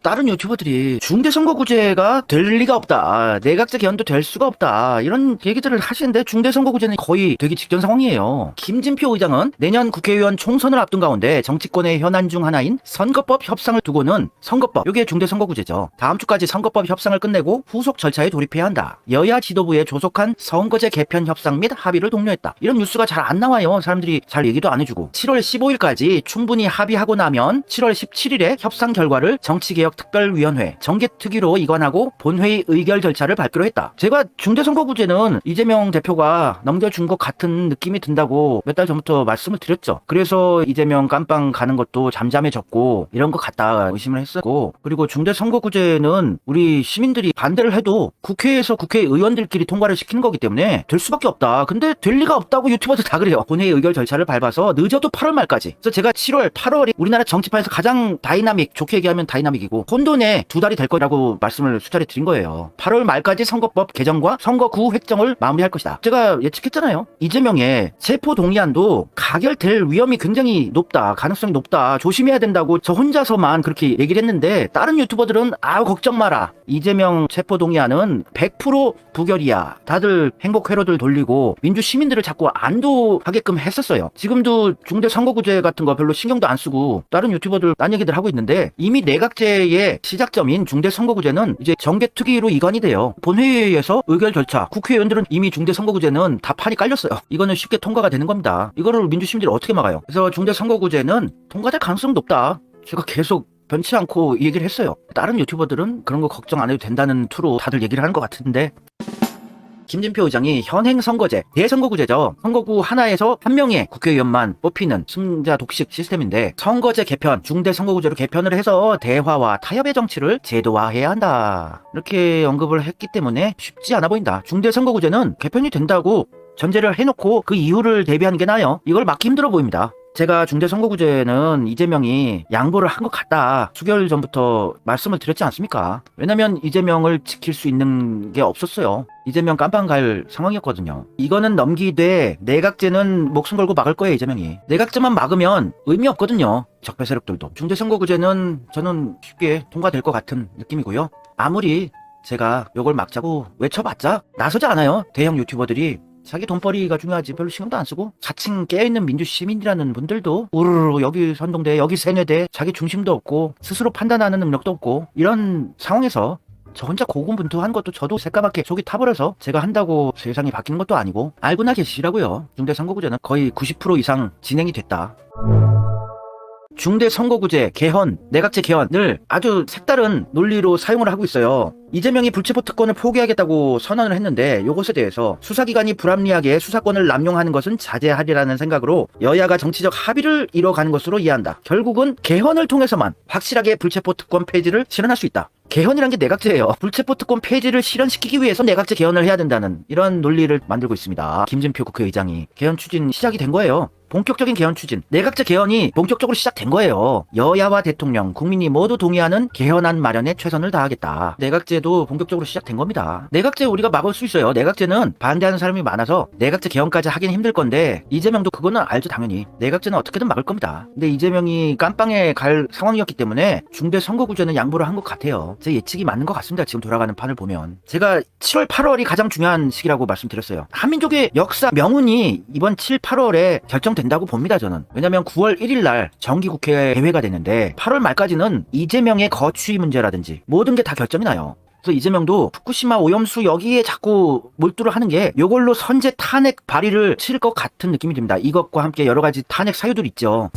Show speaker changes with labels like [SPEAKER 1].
[SPEAKER 1] 다른 유튜버들이 중대선거구제가 될 리가 없다, 내각제 개헌도 될 수가 없다, 이런 얘기들을 하시는데 중대선거구제는 거의 되기 직전 상황이에요. 김진표 의장은 내년 국회의원 총선을 앞둔 가운데 정치권의 현안 중 하나인 선거법 협상을 두고는 선거법, 이게 중대선거구제죠. 다음 주까지 선거법 협상을 끝내고 후속 절차에 돌입해야 한다. 여야 지도부에 조속한 선거제 개편 협상 및 합의를 독려했다. 이런 뉴스가 잘 안 나와요. 사람들이 잘 얘기도 안 해주고. 7월 15일까지 충분히 합의하고 나면 7월 17일에 협상 결과를 정치개혁특별위원회 정개특위로 이관하고 본회의 의결 절차를 밟기로 했다. 제가 중대선거구제는 이재명 대표가 넘겨준 것 같은 느낌이 든다고 몇 달 전부터 말씀을 드렸죠. 그래서 이재명 깜빵 가는 것도 잠잠해졌고 이런 것 같다 의심을 했었고, 그리고 중대선거구제는 우리 시민들이 반대를 해도 국회에서 국회의원들끼리 통과를 시키는 거기 때문에 될 수밖에 없다. 근데 될 리가 없다고 유튜버들 다 그래요. 본회의 의결 절차를 밟아서 늦어도 8월 말까지. 그래서 제가 7월, 8월이 우리나라 정치판에서 가장 다이나믹, 좋게 얘기하면 다이나믹이고 혼돈의 두 달이 될 거라고 말씀을 수차례 드린 거예요. 8월 말까지 선거법 개정과 선거구 획정을 마무리할 것이다. 제가 예측했잖아요. 이재명의 체포 동의안도 가결될 위험이 굉장히 높다, 가능성이 높다, 조심해야 된다고 저 혼자서만 그렇게 얘기를 했는데 다른 유튜버들은 걱정 마라, 이재명 체포 동의안은 100% 부결이야, 다들 행복 회로들 돌리고 민주 시민들을 자꾸 안도하게끔 했었어요. 지금도 중대 선거구제 같은 거 별로 신경도 안 쓰고 다른 유튜버들 딴 얘기들 하고 있는데, 이미 내각제의 시작점인 중대 선거구제는 이제 정개특위로 이관이 돼요. 본회의에서 의결 절차, 국회의원들은 이미 중대 선거구제는 다 판이 깔렸어요. 이거는 쉽게 통과가 되는 겁니다. 이거를 민주 시민들이 어떻게 막아요? 그래서 중대 선거구제는 통과될 가능성이 높다, 제가 계속 변치 않고 이 얘기를 했어요. 다른 유튜버들은 그런 거 걱정 안 해도 된다는 투로 다들 얘기를 하는 것 같은데, 김진표 의장이 현행 선거제, 대선거구제죠. 선거구 하나에서 한 명의 국회의원만 뽑히는 승자 독식 시스템인데, 선거제 개편, 중대선거구제로 개편을 해서 대화와 타협의 정치를 제도화해야 한다, 이렇게 언급을 했기 때문에 쉽지 않아 보인다. 중대선거구제는 개편이 된다고 전제를 해놓고 그 이유를 대비하는 게 나아요. 이걸 막기 힘들어 보입니다. 제가 중대선거구제는 이재명이 양보를 한 것 같다, 수개월 전부터 말씀을 드렸지 않습니까? 왜냐면 이재명을 지킬 수 있는 게 없었어요. 이재명 깜빵 갈 상황이었거든요. 이거는 넘기되 내각제는 목숨 걸고 막을 거예요. 이재명이 내각제만 막으면 의미 없거든요. 적폐 세력들도. 중대선거구제는 저는 쉽게 통과될 것 같은 느낌이고요. 아무리 제가 이걸 막자고 외쳐봤자 나서지 않아요. 대형 유튜버들이 자기 돈벌이가 중요하지 별로 신경도 안 쓰고, 자칭 깨어있는 민주 시민이라는 분들도 우르르 여기 선동대, 여기 세뇌대, 자기 중심도 없고 스스로 판단하는 능력도 없고, 이런 상황에서 저 혼자 고군분투한 것도 저도 새까맣게 속이 타버려서 제가 한다고 세상이 바뀌는 것도 아니고 알고나 계시라고요. 중대선거구제는 거의 90% 이상 진행이 됐다. 중대선거구제 개헌, 내각제 개헌을 아주 색다른 논리로 사용을 하고 있어요. 이재명이 불체포 특권을 포기하겠다고 선언을 했는데, 이것에 대해서 수사기관이 불합리하게 수사권을 남용하는 것은 자제하리라는 생각으로 여야가 정치적 합의를 이뤄가는 것으로 이해한다. 결국은 개헌을 통해서만 확실하게 불체포 특권 폐지를 실현할 수 있다. 개헌이란 게 내각제예요. 불체포 특권 폐지를 실현시키기 위해서 내각제 개헌을 해야 된다는 이런 논리를 만들고 있습니다. 김진표 국회의장이. 개헌 추진 시작이 된 거예요. 본격적인 개헌 추진, 내각제 개헌이 본격적으로 시작된 거예요. 여야와 대통령, 국민이 모두 동의하는 개헌안 마련에 최선을 다하겠다. 내각제도 본격적으로 시작된 겁니다. 내각제 우리가 막을 수 있어요. 내각제는 반대하는 사람이 많아서 내각제 개헌까지 하기는 힘들 건데, 이재명도 그거는 알죠. 당연히 내각제는 어떻게든 막을 겁니다. 근데 이재명이 깜빵에 갈 상황이었기 때문에 중대선거구제는 양보를 한 것 같아요. 제 예측이 맞는 것 같습니다. 지금 돌아가는 판을 보면. 제가 7월 8월이 가장 중요한 시기라고 말씀드렸어요. 한민족의 역사 명운이 이번 7, 8월에 결정된다고 봅니다. 저는. 왜냐면 9월 1일 날 정기국회 대회가 되는데 8월 말까지는 이재명의 거취 문제라든지 모든 게 다 결정이 나요. 그래서 이재명도 후쿠시마 오염수 여기에 자꾸 몰두를 하는 게 이걸로 선제 탄핵 발의를 칠 것 같은 느낌이 듭니다. 이것과 함께 여러 가지 탄핵 사유들 있죠.